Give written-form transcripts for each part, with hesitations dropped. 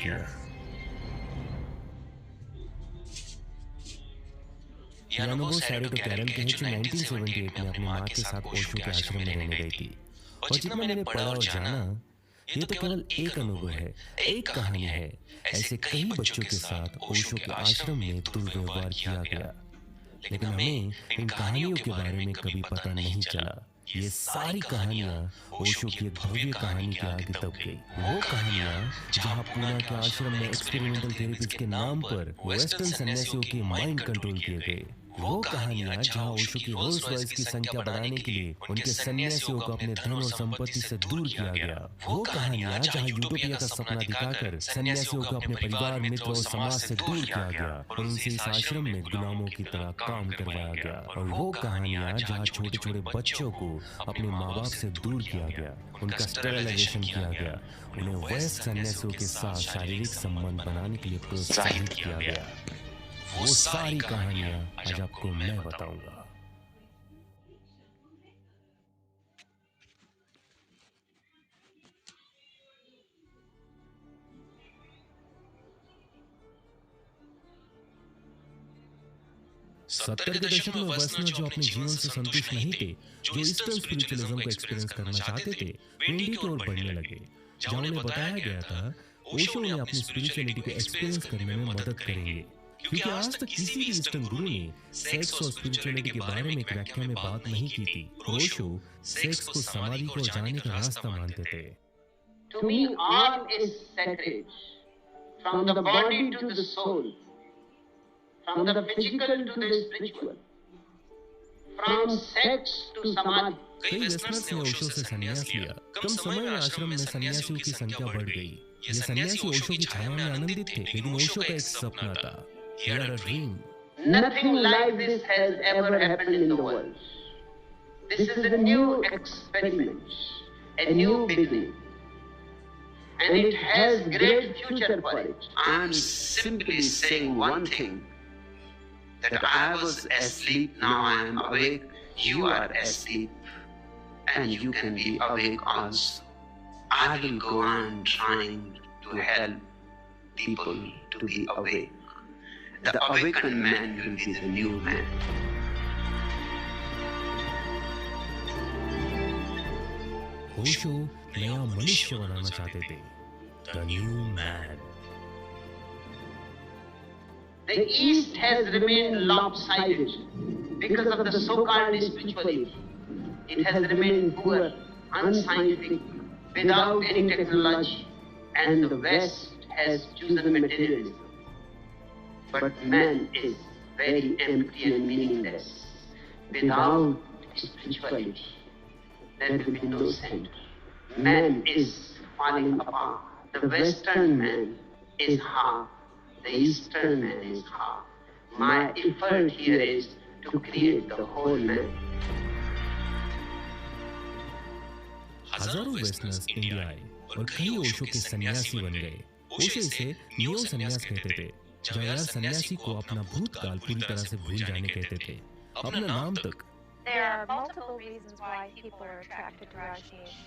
किया। यानोबो सैरेटो कैरल के हैं जो 1978 में अपनी माँ के साथ ओशो के आश्रम में रहने गई थी। और जितना मैंने पढ़ा और जाना, ये तो केवल एक अनुभव है, एक कहानी है। ऐसे कई बच्चों के साथ ओशो के आश्रम में दुर्व्यवहार किया गया, लेकिन हमें इन कहानियों के बारे में कभी पता नहीं चला। ये सारी कहानियाँ ओशो की एक भव्य कहानी के आगे दब गई। वो कहानियाँ जहाँ पूना के आश्रम में एक्सपेरिमेंटल थेरेपीज के नाम पर वेस्टर्न सन्यासियों के माइंड कंट्रोल किए गए। वो कहानियाँ जहाँ ओशो की रोल्स रॉयस की संख्या बढ़ाने के लिए उनके सन्यासियों को अपने धन और संपत्ति से दूर किया गया। वो कहानियाँ जहाँ यूटोपिया का सपना दिखाकर सन्यासियों को अपने परिवार, मित्र और समाज से दूर किया गया और उनसे इस आश्रम में गुलामों की तरह काम करवाया गया। और वो कहानियाँ जहाँ छोटे छोटे बच्चों को अपने माँ बाप से दूर किया गया, उनका स्टेरिलाइजेशन किया गया, उन्हें वयस्क सन्यासियों के साथ शारीरिक संबंध बनाने के लिए प्रोत्साहित किया गया। वो सारी कहानियां आज आपको मैं बताऊंगा। सत्तर के दशक में वैष्णव जो अपने जीवन से संतुष्ट नहीं थे, जो ईस्टर्न स्पिरिचुअलिज्म को एक्सपीरियंस करना चाहते थे, वे इंडिया की ओर बढ़ने लगे। जहां उन्हें बताया गया था ओशो उन्हें अपनी स्पिरिचुअलिटी को एक्सपीरियंस करने में मदद करेंगे, क्योंकि आज तक किसी भी ईस्टर्न गुरु ने सेक्स और स्पिरिचुअलिटी के बारे में एक व्याख्या में बात नहीं की थी। ओशो सेक्स को समाधि को जाने का रास्ता मानते थे। To me, all is sacred, from the body to the soul, from the physical to the spiritual, from sex to samadhi. कई वेस्टर्नर्स ने ओशो से संन्यास लिया। कम समय में आश्रम में सन्यासियों की संख्या बढ़ गई। ये सन्यासी ओशो की छाया में आनंदित थे, लेकिन ओशो का एक सपना था, he had a dream. Nothing like this has ever happened in the world. This is a new experiment, a new beginning, and it has great future for it. I'm simply saying one thing, that I was asleep, now I am awake, you are asleep, and you can be awake also. I will go on trying to help people to be awake. The awakened man will be the new man. Osho नया मनुष्य बनाना चाहते थे, the new man. The East has remained lopsided because of the so-called spiritualism. It has remained poor, unscientific, without any technology, and the West has chosen materialism. But man is very empty and meaningless. Without spirituality, there will be no center. Man is falling apart. The Western man is half. The Eastern man is half. My effort here is to create the whole man. हजारों westerners India आए और कई ओशो के सन्यासी बन गए। ओशो इसे neo सन्यास कहते थे, जहाँ यार सन्यासी को अपना भूतकाल पूरी तरह से भूल जाने कहते थे, अपना नाम तक। There are multiple reasons why people are attracted to Rajneesh.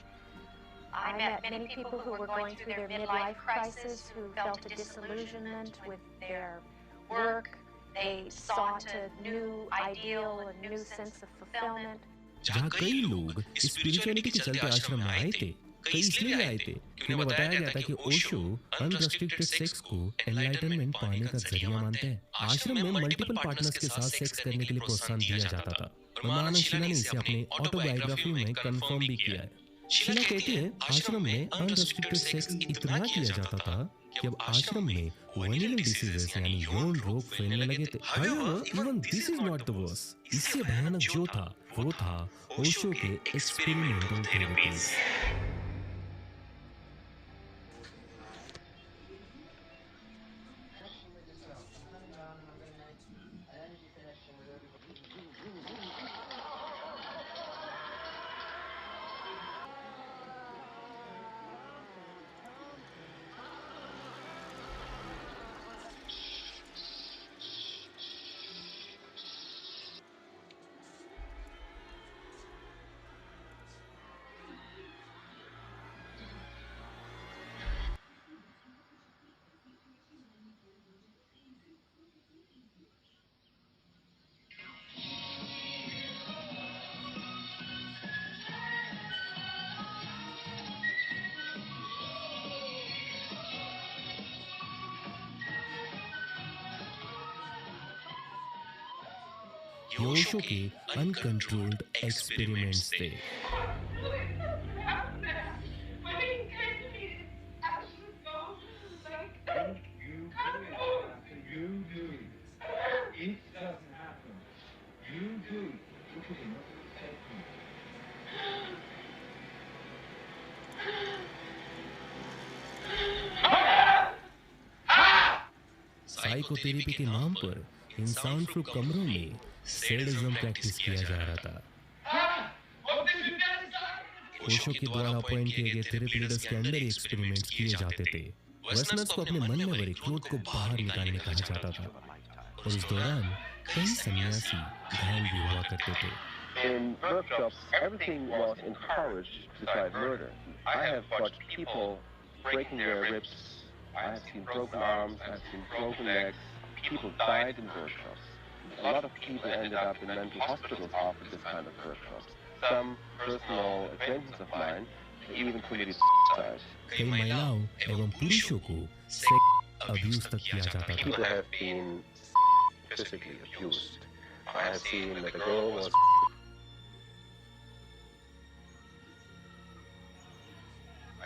I met many people who were going through their midlife crisis, who felt a disillusionment with their work. They sought a new ideal, a new sense of fulfillment. जहाँ कई लोग spirituality के चलते आश्रम में आए थे, कई इसलिए आए थे कि उन्हें बताया गया था कि ओशो अनरेस्ट्रिक्टेड सेक्स को एनलाइटनमेंट पाने का जरिया मानते हैं। आश्रम में मल्टीपल पार्टनर्स के साथ सेक्स करने के लिए प्रोत्साहन दिया जाता था। महानंद शीला ने इसे अपने ऑटोबायोग्राफी में कंफर्म भी किया है। शीला कहती है, आश्रम में अनरेस्ट्रिक्टेड सेक्स इतना किया जाता था कि अब आश्रम में वेनिनल डिसीजेस यानी यौन रोग फैलने लगे थे। However, even this is not the worst. इससे भयानक जो था वो था ओशो के एक्सपेरिमेंटल थेरेपीज। ये ओशो के अनकंट्रोल्ड एक्सपेरिमेंट्स थे। साइकोथेरेपी के नाम पर इन साउंड प्रूफ कमरों में सैडिज्म प्रैक्टिस किया जा रहा था। ओशो के द्वारा अपॉइंट किए गए थेरेपी लीडर्स के अंदर एक्सपेरिमेंट्स किए जाते थे। वेस्टर्नर्स को अपने मन में भरे क्रोध को बाहर निकालने कहा जाता था और इस दौरान कई सन्यासी घायल भी हुआ करते थे। In workshops, everything was encouraged besides murder. I have watched people breaking their ribs. I have seen broken arms. I have seen broken legs. People died in workshops. A lot of people ended up in mental hospitals after this kind of workshops. Some personal acquaintances of mine even committed suicide. कई महिलाओं एवं पुरुषों को sex abuse तक किया जाता था। People have been physically abused. I have seen that a girl was.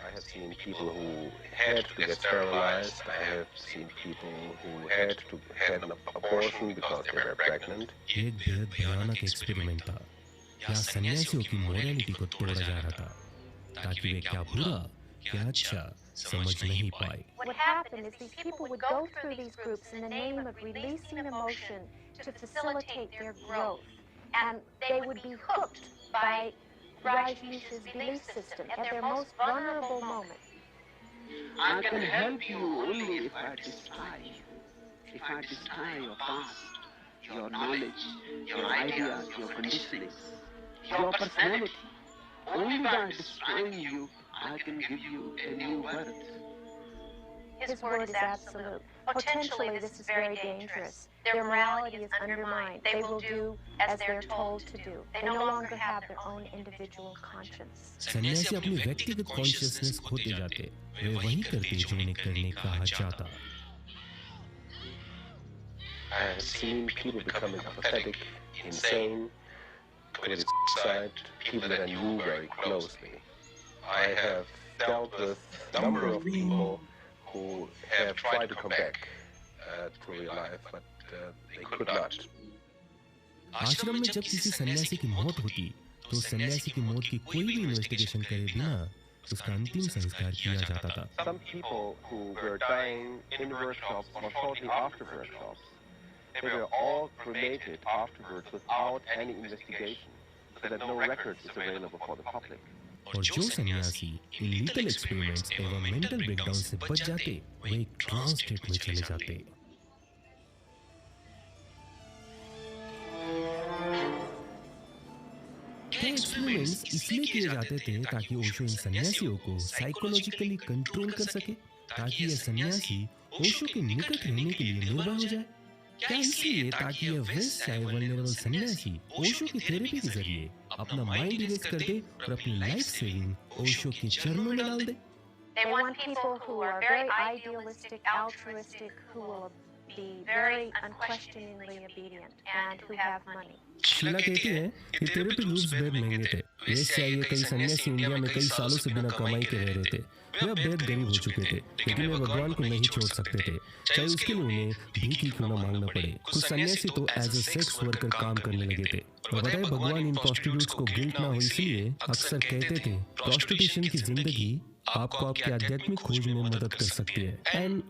I have seen people who had to get sterilized. I have seen people who had to have an abortion because they were pregnant. एक बेहद भयानक experiment था। यहाँ सन्यासियों की morality को तोड़ा जा रहा था ताकि वे क्या बुरा क्या अच्छा समझ नहीं पाए। What happened is these people would go through these groups in the name of releasing emotion to facilitate their growth, and they would be hooked by Rajneesh's belief system at their most vulnerable moment. I can help you only if I destroy you. If I destroy your past, your knowledge, your ideas, your conditionings, your personality. Only by destroying you, I can give you a new birth. His word is absolute. Potentially, this is very dangerous. Their morality is undermined. They will do as they're told to do. They no longer have their own individual conscience. सन्यासी अपनी व्यक्तिगत consciousness खोते जाते, वे वही करते जो उन्हें करने कहा जाता। I have seen people becoming apathetic, insane, committed suicide, people that I knew very closely. I have dealt with a number of people who have tried to come back to real life, but they could not. आश्रम में जब किसी सन्यासी की मौत होती, तो सन्यासी की मौत की कोई भी इन्वेस्टिगेशन करे बिना उसका अंतिम संस्कार किया जाता था। Some people who were dying in workshops or shortly after workshops, they were all cremated afterwards without any investigation, so that no record is available for the public. और जो सन्यासी इन लीथल एक्सपेरिमेंट्स एवं मेंटल ब्रेकडाउन से बच जाते, वे एक trance state में चले जाते। एक्सपेरिमेंट्स इसलिए किए जाते थे ताकि ओशो इन सन्यासियों को साइकोलॉजिकली कंट्रोल कर सके, ताकि यह सन्यासी ओशो के निकट रहने के लिए निर्भर हो जाए। क्या इसलिए ताकि यह वेस्ट साइड वल्नरेबल सन्यासी ओशो की थेरेपी के जरिए अपना माइंड इरेज कर दे और अपनी लाइफ सेविंग ओशो के चरणों में डाल दे। They want people who are very idealistic, altruistic, who will be very unquestioningly obedient and who have money. Sheila कहती है कि थेरेपी ग्रुप्स बेहद महंगे थे। वेस्ट से आए कई सन्यासी इंडिया में कई सालों से बिना कमाई के रह रहे थे। वे अब बेहद गरीब हो चुके थे, लेकिन वे भगवान को नहीं छोड़ सकते थे, चाहे उसके लिए उन्हें भीख ही क्यों न मांगना पड़े। कुछ सन्यासी तो एज अ सेक्स वर्कर काम करने लगे थे और बताए भगवान इन प्रोस्टिट्यूट्स को गिल्ट ना हो इसलिए अक्सर कहते थे प्रोस्टिट्यूशन की जिंदगी आपको आपकी आध्यात्मिक खोज में मदद कर सकती है। एंड